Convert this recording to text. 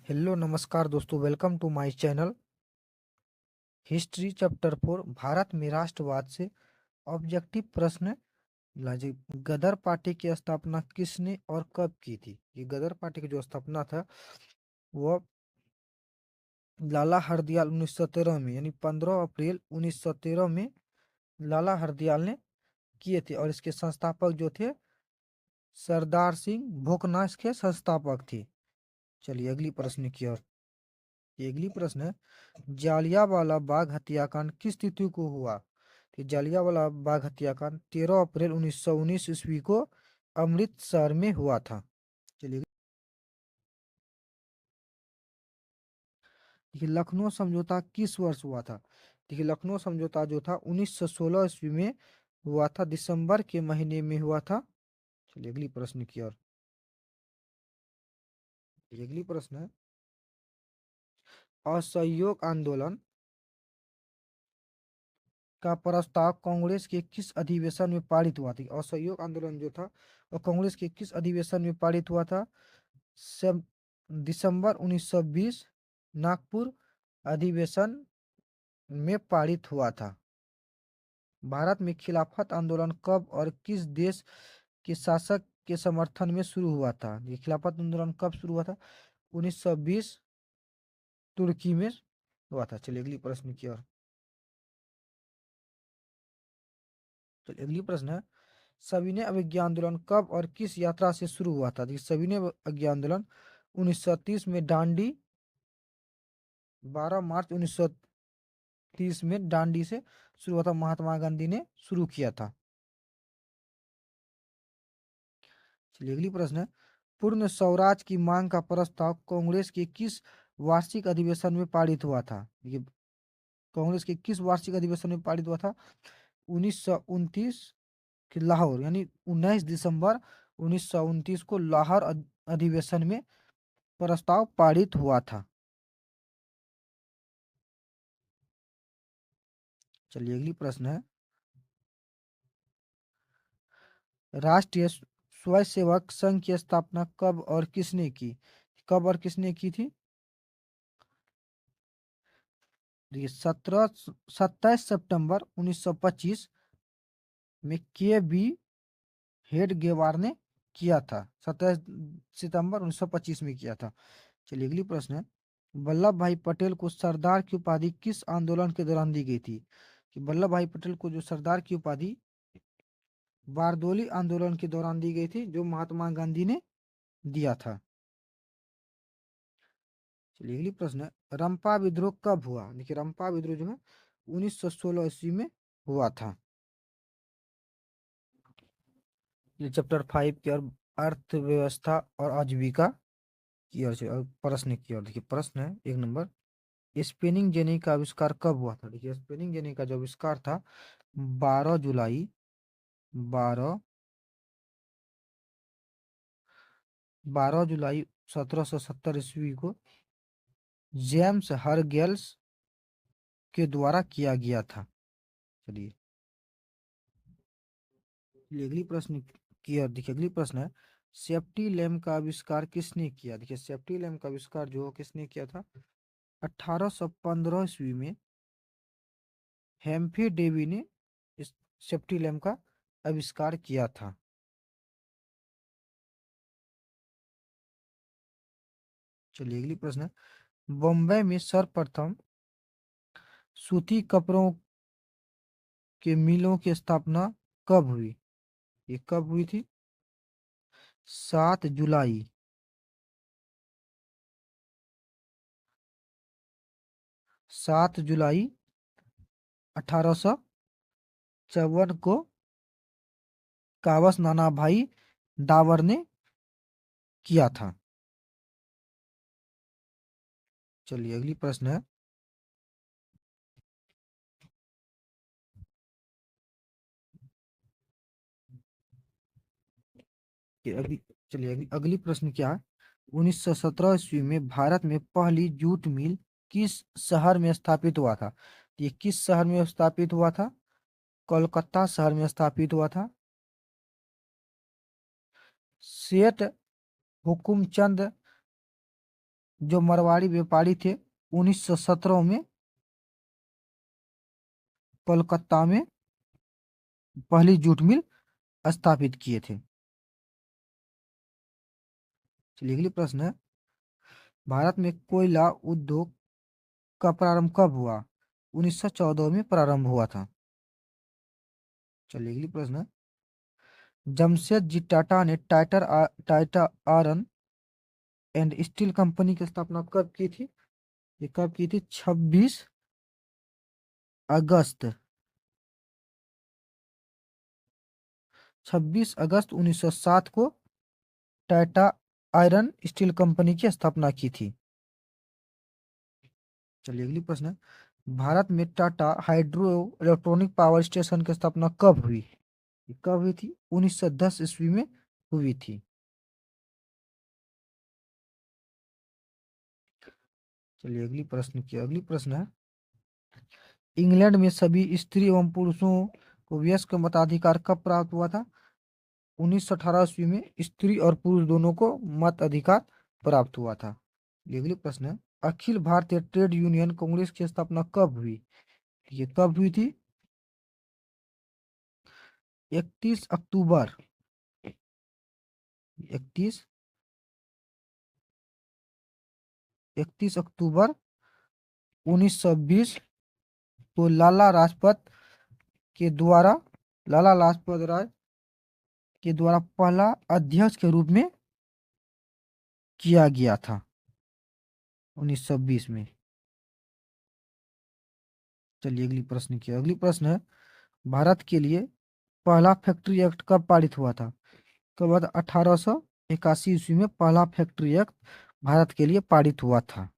Hello नमस्कार दोस्तों, welcome to my channel. History chapter 4 Bharat में राष्ट्रवाद से ऑब्जेक्टिव प्रश्न। गदर पार्टी की स्थापना किसने और कब की थी? ये गदर पार्टी की जो स्थापना था वो लाला हरदयाल 1913 में, यानी 15 अप्रैल 1913 में लाला हरदयाल ने किए थे। और इसके संस्थापक जो थे सरदार सिंह भोकना इसके संस्थापक थे। चलिए अगली प्रश्न की ओर। ये अगली प्रश्न है, जालियांवाला बाग हत्याकांड किस तिथि को हुआ? तो जालियांवाला बाग हत्याकांड 13 अप्रैल 1919 ईस्वी को अमृतसर में हुआ था। चलिए, देखिए लखनऊ समझौता किस वर्ष हुआ था? देखिए लखनऊ समझौता जो था 1916 ईस्वी में हुआ था, दिसंबर के महीने में हुआ था। चलिए अगली प्रश्न की ओर। ये अगली प्रश्न है, असहयोग आंदोलन का प्रस्ताव कांग्रेस के किस अधिवेशन में पारित हुआ था? असहयोग आंदोलन जो था वो कांग्रेस के किस अधिवेशन में पारित हुआ था? सब दिसंबर 1920 नागपुर अधिवेशन में पारित हुआ था। भारत में खिलाफत आंदोलन कब और किस देश के शासक के समर्थन में शुरू हुआ था? ये खिलाफत आंदोलन कब शुरू हुआ था? 1920 तुर्की में हुआ था। चलिए अगली प्रश्न की ओर। चलिए अगली प्रश्न है, सविनय अवज्ञा आंदोलन कब और किस यात्रा से शुरू हुआ था? देखिए सविनय अवज्ञा आंदोलन 1930 में दांडी, 12 मार्च 1930 में दांडी से शुरू हुआ था, महात्मा गांधी ने शुरू किया था। चलिए अगली प्रश्न है, पूर्ण स्वराज की मांग का प्रस्ताव कांग्रेस के किस वार्षिक अधिवेशन में पारित हुआ था? ये कांग्रेस के किस वार्षिक अधिवेशन में पारित हुआ था? 1929 के लाहौर, यानी 19 दिसंबर 1929 को लाहौर अधिवेशन में प्रस्ताव पारित हुआ था। चलिए अगली प्रश्न है, राष्ट्रीय स्वयंसेवक संघ की स्थापना कब और किसने की? कब और किसने की थी? देखिए 27 सितंबर 1925 में के बी हेडगेवार ने किया था। 27 सितंबर 1925 में किया था। चलिए अगली प्रश्न है, वल्लभ भाई पटेल को सरदार की उपाधि किस आंदोलन के दौरान दी गई थी? कि वल्लभ भाई पटेल को जो सरदार की उपाधि बारदोली आंदोलन के दौरान दी गई थी, जो महात्मा गांधी ने दिया था। चलिए अगली प्रश्न है, रंपा विद्रोह कब हुआ? देखिए रंपा विद्रोह जो है 1916 ईस्वी में हुआ था। ये चैप्टर 5 की और अर्थव्यवस्था और आजीविका की ओर से और प्रश्न की ओर। देखिए प्रश्न है 1 नंबर, स्पिनिंग जेनी का आविष्कार कब हुआ था? देखिए स्पिनिंग जेनी का जो आविष्कार था 12 जुलाई 12 12 जुलाई 1770 ईस्वी को जेम्स हरगेल्स के द्वारा किया गया था। चलिए अगली प्रश्न की ओर। देखिए अगली प्रश्न है, सेफ्टी लैम्प का आविष्कार किसने किया? देखिए सेफ्टी लैम्प का आविष्कार जो किसने किया था? 1815 ईस्वी में हेम्फी डेवी ने इस सेफ्टी लैम्प का आविष्कार किया था। चलिए अगली प्रश्न है, बॉम्बे में सर्वप्रथम सूती कपड़ों के मिलों की स्थापना कब हुई? ये कब हुई थी? 7 जुलाई 7 जुलाई 1854 को कावस नाना भाई डावर ने किया था। चलिए अगली प्रश्न है, कि अगली चलिए अगली प्रश्न क्या है, 1917 ईस्वी में भारत में पहली जूट मिल किस शहर में स्थापित हुआ था? ये किस शहर में स्थापित हुआ था? कोलकाता शहर में स्थापित हुआ था। सेठ हुकुमचंद जो मारवाड़ी व्यापारी थे 1917 में कोलकाता में पहली जूट मिल स्थापित किए थे। चलिए अगली प्रश्न है, भारत में कोयला उद्योग का प्रारंभ कब हुआ? 1914 में प्रारंभ हुआ था। चलिए अगली प्रश्न है, जमशेदजी टाटा ने Tata iron and steel company की स्थापना कब की थी? ये कब की थी? अगस्त 26 अगस्त 1907 को टाटा आयरन स्टील कंपनी की स्थापना की थी। चलिए अगली प्रश्न है, भारत में Tata hydro electronic power station की स्थापना कब हुई? ये कब हुई थी? 1910 ईस्वी में हुई थी। चलिए अगली प्रश्न है, इंग्लैंड में सभी स्त्री एवं पुरुषों को वयस्क मताधिकार कब प्राप्त हुआ था? 1918 ईस्वी में स्त्री और पुरुष दोनों को मत अधिकार प्राप्त हुआ था। ये अगली प्रश्न है, अखिल भारतीय ट्रेड यूनियन कांग्रेस की स्थापना कब हुई? ये कब हुई थी? 31 अक्टूबर 31 31 अक्टूबर 1920 को लाला लाजपत राय के द्वारा पहला अध्यक्ष के रूप में किया गया था 1920 में। चलिए अगली प्रश्न है, भारत के लिए पहला फैक्ट्री एक्ट कब पारित हुआ था? कब हुआ था? 1881 ईस्वी में पहला फैक्ट्री एक्ट भारत के लिए पारित हुआ था।